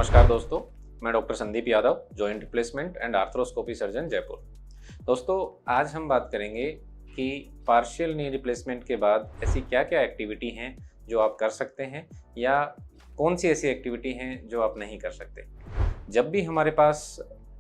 नमस्कार दोस्तों, मैं doctor Sandeep Yadav, joint replacement and arthroscopy surgeon Jaipur. दोस्तों, आज हम बात करेंगे कि पार्शियल नी रिप्लेसमेंट के बाद ऐसी क्या-क्या एक्टिविटी हैं जो आप कर सकते हैं या कौन सी ऐसी एक्टिविटी हैं जो आप नहीं कर सकते। जब भी हमारे पास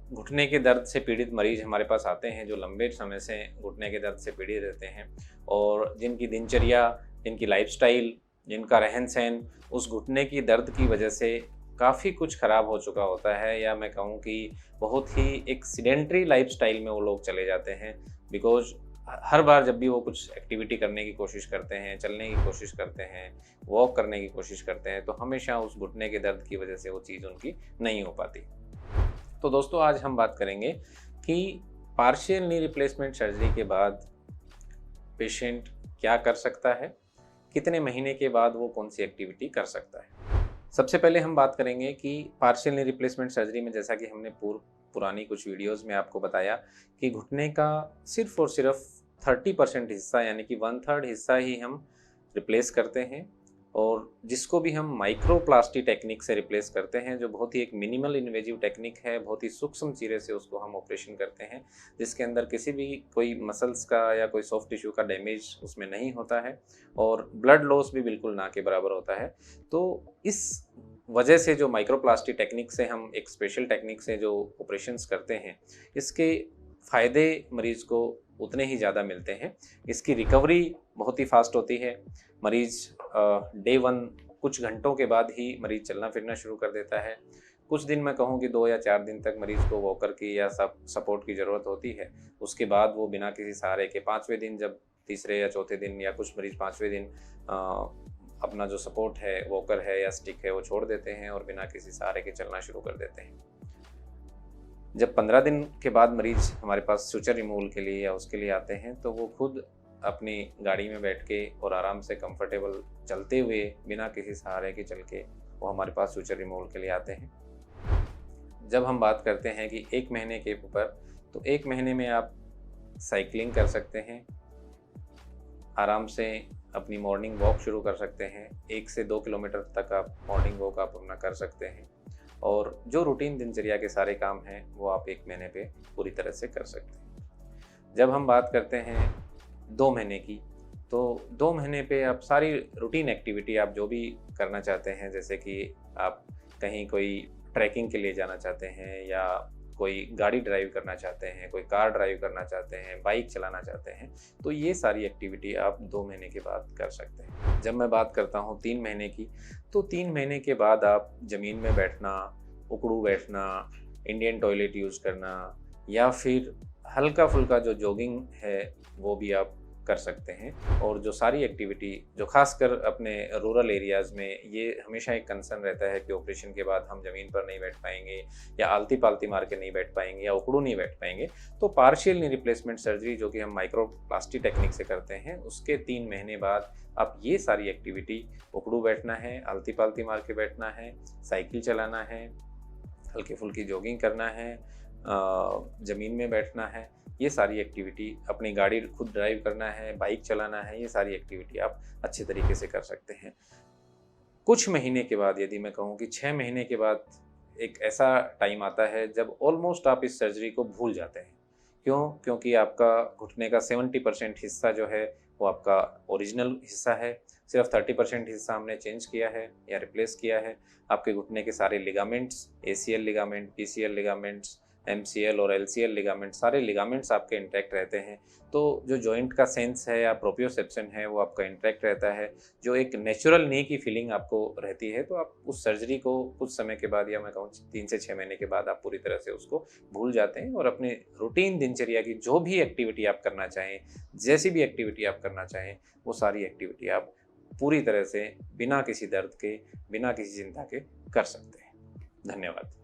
घुटने के दर्द से पीड़ित मरीज हमारे पास आते हैं जो लंबे समय से घुटने के दर्द से पीड़ित रहते हैं और जिनकी दिनचर्या, जिनकी लाइफ़स्टाइल, जिनका रहन-सहन उस घुटने की दर्द की वजह से काफ़ी कुछ ख़राब हो चुका होता है, या मैं कहूँ कि बहुत ही एक सेडेंटरी लाइफ़स्टाइल में वो लोग चले जाते हैं। बिकॉज़ हर बार जब भी वो कुछ एक्टिविटी करने की कोशिश करते हैं, चलने की कोशिश करते हैं, वॉक करने की कोशिश करते हैं, तो हमेशा उस घुटने के दर्द की वजह से वो चीज़ उनकी नहीं हो पाती। तो दोस्तों, आज हम बात करेंगे कि पार्शियल नी रिप्लेसमेंट सर्जरी के बाद पेशेंट क्या कर सकता है, कितने महीने के बाद वो कौन-सी एक्टिविटी कर सकता है। सबसे पहले हम बात करेंगे कि पार्शियल नी रिप्लेसमेंट सर्जरी में, जैसा कि हमने पुरानी कुछ वीडियोज़ में आपको बताया कि घुटने का सिर्फ़ और सिर्फ 30% हिस्सा यानी कि 1/3 हिस्सा ही हम रिप्लेस करते हैं, और जिसको भी हम माइक्रोप्लास्टी टेक्निक से रिप्लेस करते हैं, जो बहुत ही एक मिनिमल इन्वेजिव टेक्निक है। बहुत ही सूक्ष्म चीरे से उसको हम ऑपरेशन करते हैं, जिसके अंदर किसी भी कोई मसल्स का या कोई सॉफ्ट टिश्यू का डैमेज उसमें नहीं होता है और ब्लड लॉस भी बिल्कुल ना के बराबर होता है। तो इस वजह से जो माइक्रोप्लास्टी टेक्निक से हम एक स्पेशल टेक्निक से जो ऑपरेशंस करते हैं, इसके फ़ायदे मरीज़ को उतने ही ज़्यादा मिलते हैं। इसकी रिकवरी बहुत ही फ़ास्ट होती है। मरीज़ डे 1 कुछ घंटों के बाद ही मरीज़ चलना फिरना शुरू कर देता है। कुछ दिन मैं कहूँ कि 2 या 4 दिन तक मरीज़ को वॉकर की या सपोर्ट की ज़रूरत होती है। उसके बाद वो बिना किसी सहारे के 5वें दिन, जब तीसरे या चौथे दिन या कुछ मरीज़ 5वें दिन अपना जो सपोर्ट है, वॉकर है या स्टिक है, वो छोड़ देते हैं और बिना किसी सहारे के चलना शुरू कर देते हैं। जब 15 दिन के बाद मरीज़ हमारे पास सूचर रिमूवल के लिए या उसके लिए आते हैं, तो वो खुद अपनी गाड़ी में बैठ के और आराम से कंफर्टेबल चलते हुए बिना किसी सहारे के चल के वो हमारे पास सूचर रिमूवल के लिए आते हैं। जब हम बात करते हैं कि 1 महीने के ऊपर, तो 1 महीने में आप साइकिलिंग कर सकते हैं, आराम से अपनी मॉर्निंग वॉक शुरू कर सकते हैं। 1 से 2 किलोमीटर तक आप मॉर्निंग वॉक आप अपना कर सकते हैं, और जो रूटीन दिनचर्या के सारे काम हैं वो आप 1 महीने पे पूरी तरह से कर सकते हैं। जब हम बात करते हैं 2 महीने की, तो 2 महीने पे आप सारी रूटीन एक्टिविटी आप जो भी करना चाहते हैं, जैसे कि आप कहीं कोई ट्रैकिंग के लिए जाना चाहते हैं या कोई गाड़ी ड्राइव करना चाहते हैं, कोई कार ड्राइव करना चाहते हैं, बाइक चलाना चाहते हैं, तो ये सारी एक्टिविटी आप 2 महीने के बाद कर सकते हैं। जब मैं बात करता हूँ 3 महीने की, तो 3 महीने के बाद आप ज़मीन में बैठना, उकड़ू बैठना, इंडियन टॉयलेट यूज़ करना या फिर हल्का-फुल्का जो जॉगिंग है वो भी आप कर सकते हैं। और जो सारी एक्टिविटी जो ख़ासकर अपने रूरल एरियाज़ में ये हमेशा एक कंसर्न रहता है कि ऑपरेशन के बाद हम ज़मीन पर नहीं बैठ पाएँगे या आलती-पालती मार के नहीं बैठ पाएँगे या उकड़ू नहीं बैठ पाएँगे। तो पार्शियल नी रिप्लेसमेंट सर्जरी जो कि हम माइक्रोप्लास्टी टेक्निक से करते हैं, उसके 3 महीने बाद आप ये सारी एक्टिविटी, उकड़ू बैठना है, आलती-पालती मार के बैठना है, साइकिल चलाना है, हल्की-फुल्की जॉगिंग करना है, ज़मीन में बैठना है, ये सारी एक्टिविटी, अपनी गाड़ी खुद ड्राइव करना है, बाइक चलाना है, ये सारी एक्टिविटी आप अच्छे तरीके से कर सकते हैं। कुछ महीने के बाद, यदि मैं कहूँ कि 6 महीने के बाद, एक ऐसा टाइम आता है जब ऑलमोस्ट आप इस सर्जरी को भूल जाते हैं। क्यों? क्योंकि आपका घुटने का 70% हिस्सा जो है वो आपका ओरिजिनल हिस्सा है। सिर्फ 30% हिस्सा हमने चेंज किया है या रिप्लेस किया है। आपके घुटने के सारे ligaments, ACL ligament, PCL ligaments, MCL और एलसीएल लिगामेंट, सारे लिगामेंट्स आपके इंटैक्ट रहते हैं। तो जो जॉइंट का सेंस है या प्रोप्रियोसेप्शन है वो आपका इंटैक्ट रहता है। जो एक नेचुरल नी की फीलिंग आपको रहती है, तो आप उस सर्जरी को कुछ समय के बाद, या मैं कहूँ 3 से 6 महीने के बाद, आप पूरी तरह से उसको भूल जाते हैं और अपने रूटीन दिनचर्या की जो भी एक्टिविटी आप करना चाहें, जैसी भी एक्टिविटी आप करना चाहें, वो सारी एक्टिविटी आप पूरी तरह से बिना किसी दर्द के, बिना किसी चिंता के कर सकते हैं। धन्यवाद।